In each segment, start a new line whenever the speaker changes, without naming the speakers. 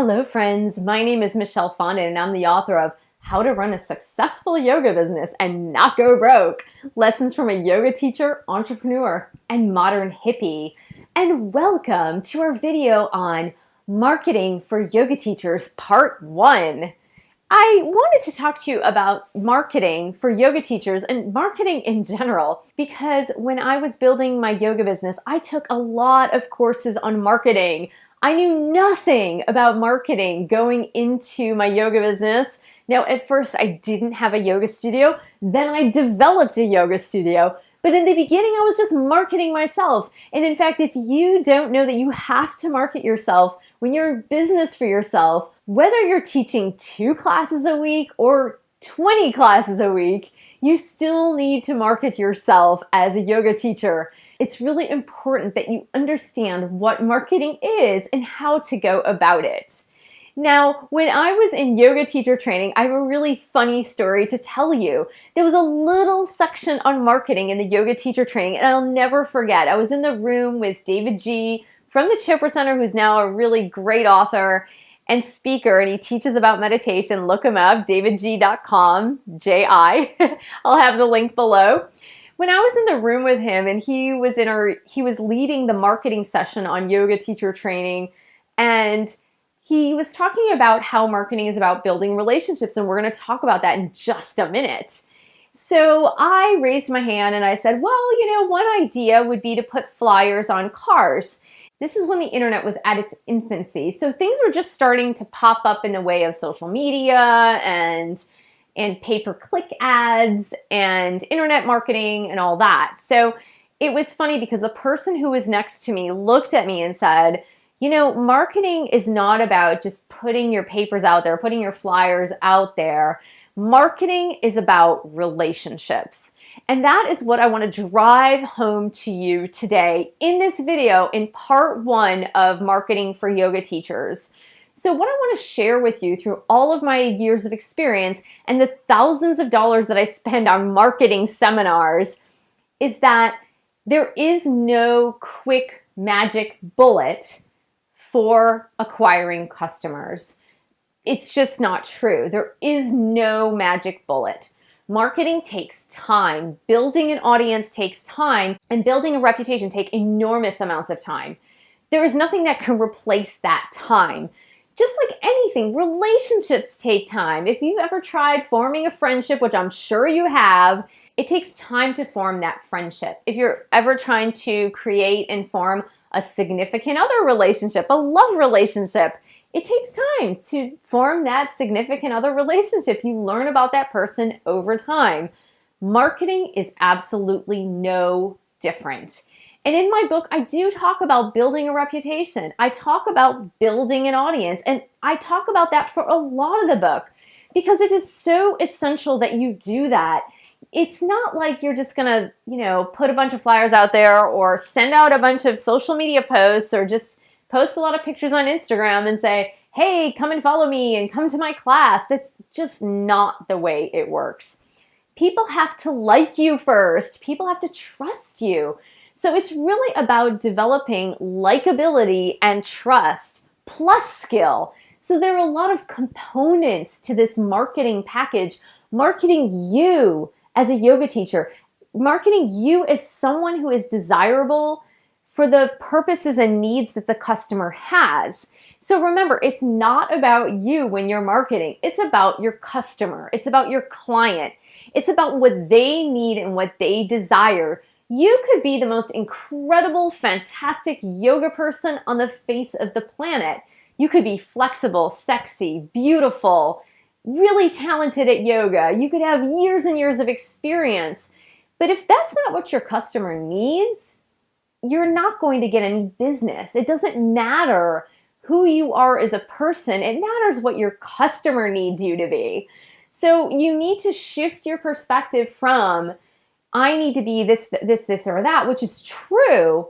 Hello friends, my name is Michelle Fondinauthor and I'm the author of How to Run a Successful Yoga Business and Not Go Broke, Lessons from a Yoga Teacher, Entrepreneur, and Modern Hippie. And welcome to our video on Marketing for Yoga Teachers Part 1. I wanted to talk to you about marketing for yoga teachers and marketing in general because when I was building my yoga business, I took a lot of courses on marketing. I knew nothing about marketing going into my yoga business. Now, at first, I didn't have a yoga studio. Then I developed a yoga studio. But in the beginning, I was just marketing myself. And in fact, if you don't know that you have to market yourself when you're in business for yourself, whether you're teaching 2 classes a week or 20 classes a week, you still need to market yourself as a yoga teacher. It's really important that you understand what marketing is and how to go about it. Now, when I was in yoga teacher training, I have a really funny story to tell you. There was a little section on marketing in the yoga teacher training, and I'll never forget. I was in the room with David G. from the Chopra Center, who's now a really great author and speaker, and he teaches about meditation. Look him up, davidg.com, J-I. I'll have the link below. When I was in the room with him, and he was leading the marketing session on yoga teacher training, and he was talking about how marketing is about building relationships, and we're going to talk about that in just a minute. So I raised my hand and I said, well, one idea would be to put flyers on cars. This is when the internet was at its infancy, so things were just starting to pop up in the way of social media and pay-per-click ads and internet marketing and all that. So it was funny because the person who was next to me looked at me and said, marketing is not about just putting your papers out there, putting your flyers out there. Marketing is about relationships. And that is what I want to drive home to you today in this video in part 1 of Marketing for Yoga Teachers. So what I want to share with you through all of my years of experience and the thousands of dollars that I spend on marketing seminars is that there is no quick magic bullet for acquiring customers. It's just not true. There is no magic bullet. Marketing takes time. Building an audience takes time, and building a reputation takes enormous amounts of time. There is nothing that can replace that time. Just like anything, relationships take time. If you've ever tried forming a friendship, which I'm sure you have, it takes time to form that friendship. If you're ever trying to create and form a significant other relationship, a love relationship, it takes time to form that significant other relationship. You learn about that person over time. Marketing is absolutely no different. And in my book, I do talk about building a reputation. I talk about building an audience, and I talk about that for a lot of the book because it is so essential that you do that. It's not like you're just gonna, put a bunch of flyers out there or send out a bunch of social media posts or just post a lot of pictures on Instagram and say, hey, come and follow me and come to my class. That's just not the way it works. People have to like you first. People have to trust you. So it's really about developing likability and trust plus skill. So there are a lot of components to this marketing package. Marketing you as a yoga teacher, marketing you as someone who is desirable for the purposes and needs that the customer has. So remember, it's not about you when you're marketing. It's about your customer. It's about your client. It's about what they need and what they desire. You could be the most incredible, fantastic yoga person on the face of the planet. You could be flexible, sexy, beautiful, really talented at yoga. You could have years and years of experience. But if that's not what your customer needs, you're not going to get any business. It doesn't matter who you are as a person. It matters what your customer needs you to be. So you need to shift your perspective from, I need to be this, or that, which is true,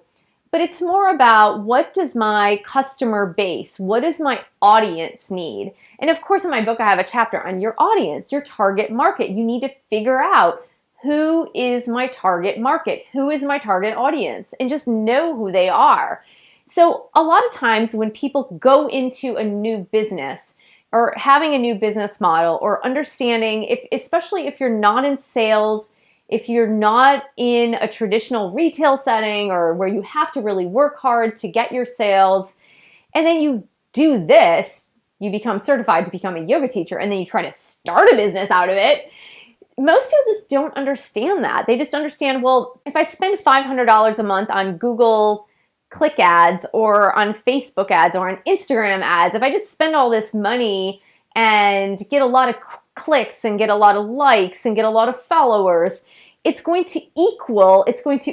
but it's more about what does my customer base, what does my audience need? And of course, in my book, I have a chapter on your audience, your target market. You need to figure out who is my target market, who is my target audience, and just know who they are. So a lot of times when people go into a new business or having a new business model or understanding, especially if you're not in sales, if you're not in a traditional retail setting or where you have to really work hard to get your sales, and then you do this, you become certified to become a yoga teacher, and then you try to start a business out of it, most people just don't understand that. They just understand, well, if I spend $500 a month on Google click ads or on Facebook ads or on Instagram ads, if I just spend all this money and get a lot of clicks and get a lot of likes and get a lot of followers, it's going to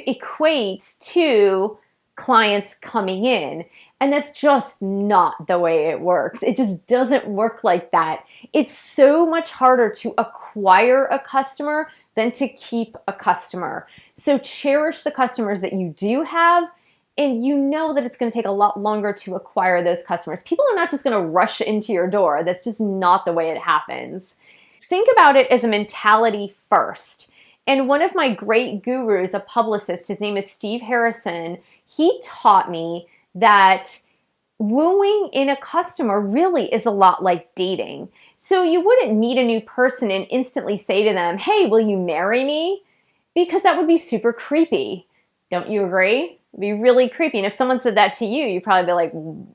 equate to clients coming in. And that's just not the way it works. It just doesn't work like that. It's so much harder to acquire a customer than to keep a customer. So cherish the customers that you do have, and you know that it's going to take a lot longer to acquire those customers. People are not just going to rush into your door. That's just not the way it happens. Think about it as a mentality first. And one of my great gurus, a publicist, his name is Steve Harrison, he taught me that wooing in a customer really is a lot like dating. So you wouldn't meet a new person and instantly say to them, hey, will you marry me? Because that would be super creepy. Don't you agree? It'd be really creepy. And if someone said that to you, you'd probably be like,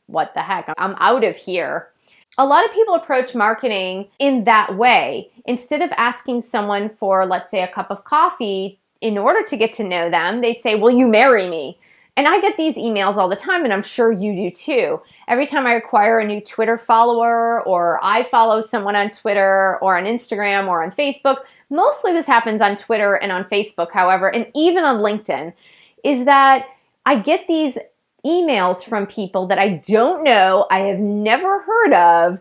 what the heck? I'm out of here. A lot of people approach marketing in that way. Instead of asking someone for, let's say, a cup of coffee in order to get to know them, they say, will you marry me? And I get these emails all the time, and I'm sure you do too. Every time I acquire a new Twitter follower, or I follow someone on Twitter or on Instagram or on Facebook, mostly this happens on Twitter and on Facebook, however, and even on LinkedIn, is that I get these emails from people that I don't know, I have never heard of,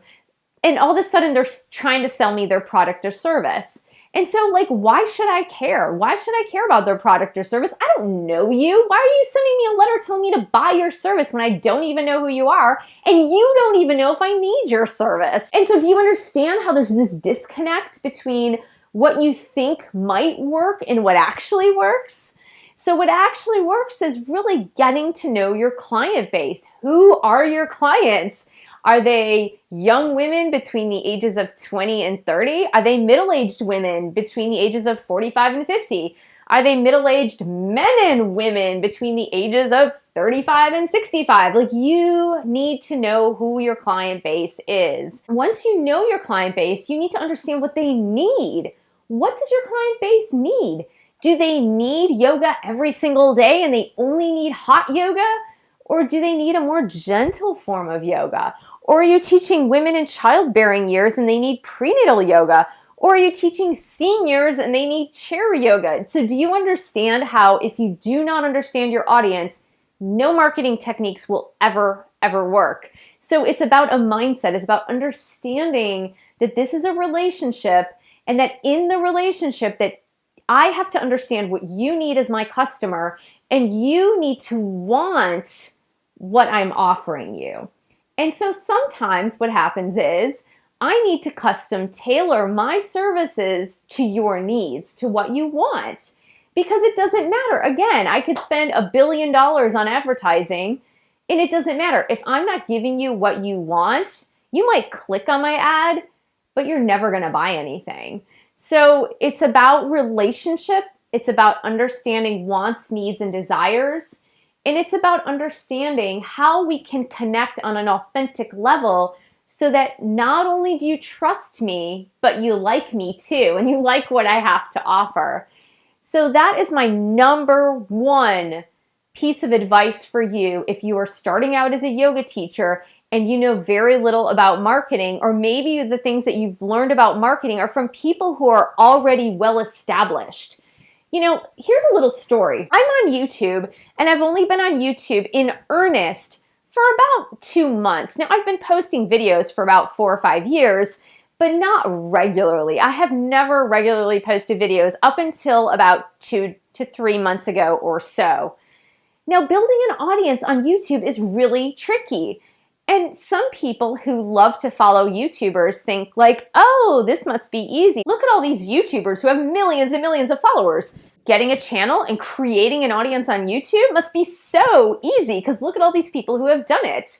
and all of a sudden they're trying to sell me their product or service. And so, like, why should I care? Why should I care about their product or service? I don't know you. Why are you sending me a letter telling me to buy your service when I don't even know who you are, and you don't even know if I need your service? And so do you understand how there's this disconnect between what you think might work and what actually works? So what actually works is really getting to know your client base. Who are your clients? Are they young women between the ages of 20 and 30? Are they middle-aged women between the ages of 45 and 50? Are they middle-aged men and women between the ages of 35 and 65? Like, you need to know who your client base is. Once you know your client base, you need to understand what they need. What does your client base need? Do they need yoga every single day and they only need hot yoga? Or do they need a more gentle form of yoga? Or are you teaching women in childbearing years and they need prenatal yoga? Or are you teaching seniors and they need chair yoga? So do you understand how if you do not understand your audience, no marketing techniques will ever work? So it's about a mindset. It's about understanding that this is a relationship, and that in the relationship that I have to understand what you need as my customer, and you need to want what I'm offering you. And so sometimes what happens is I need to custom tailor my services to your needs, to what you want, because it doesn't matter. Again, I could spend $1 billion on advertising and it doesn't matter. If I'm not giving you what you want, you might click on my ad, but you're never going to buy anything. So it's about relationship. It's about understanding wants, needs, and desires. And it's about understanding how we can connect on an authentic level so that not only do you trust me, but you like me too, and you like what I have to offer. So that is my number one piece of advice for you if you are starting out as a yoga teacher and you know very little about marketing, or maybe the things that you've learned about marketing are from people who are already well established. You know, here's a little story. I'm on YouTube, and I've only been on YouTube in earnest for about 2 months. Now, I've been posting videos for about 4 or 5 years, but not regularly. I have never regularly posted videos up until about 2 to 3 months ago or so. Now, building an audience on YouTube is really tricky. And some people who love to follow YouTubers think like, oh, this must be easy. Look at all these YouTubers who have millions and millions of followers. Getting a channel and creating an audience on YouTube must be so easy because look at all these people who have done it.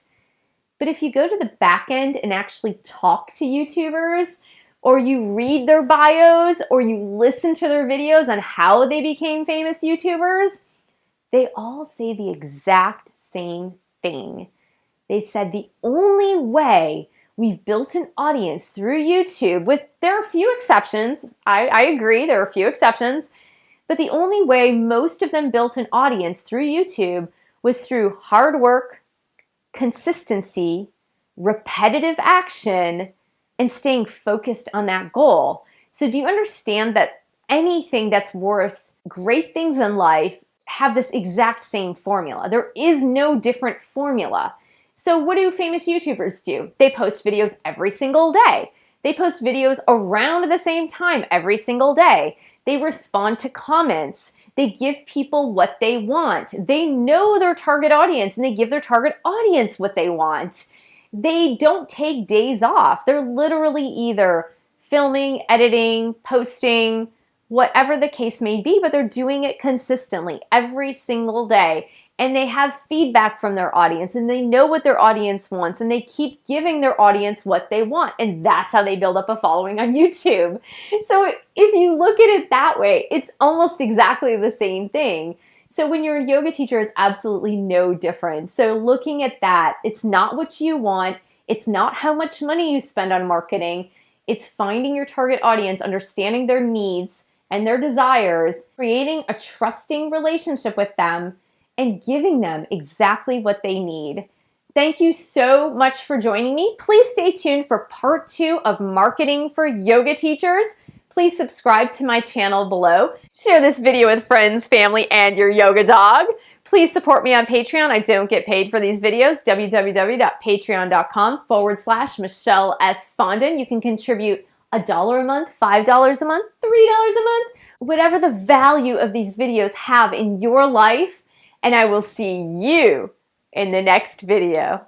But if you go to the back end and actually talk to YouTubers, or you read their bios, or you listen to their videos on how they became famous YouTubers, they all say the exact same thing. They said the only way we've built an audience through YouTube, there are a few exceptions, I agree, there are a few exceptions, but the only way most of them built an audience through YouTube was through hard work, consistency, repetitive action, and staying focused on that goal. So do you understand that anything that's worth great things in life have this exact same formula? There is no different formula. So what do famous YouTubers do? They post videos every single day. They post videos around the same time every single day. They respond to comments. They give people what they want. They know their target audience and they give their target audience what they want. They don't take days off. They're literally either filming, editing, posting, whatever the case may be, but they're doing it consistently every single day. And they have feedback from their audience and they know what their audience wants and they keep giving their audience what they want. And that's how they build up a following on YouTube. So if you look at it that way, it's almost exactly the same thing. So when you're a yoga teacher, it's absolutely no different. So looking at that, it's not what you want. It's not how much money you spend on marketing. It's finding your target audience, understanding their needs and their desires, creating a trusting relationship with them, and giving them exactly what they need. Thank you so much for joining me. Please stay tuned for part 2 of Marketing for Yoga Teachers. Please subscribe to my channel below. Share this video with friends, family, and your yoga dog. Please support me on Patreon. I don't get paid for these videos. www.patreon.com/MichelleFondin. You can contribute $1 a month, $5 a month, $3 a month, whatever the value of these videos have in your life. And I will see you in the next video.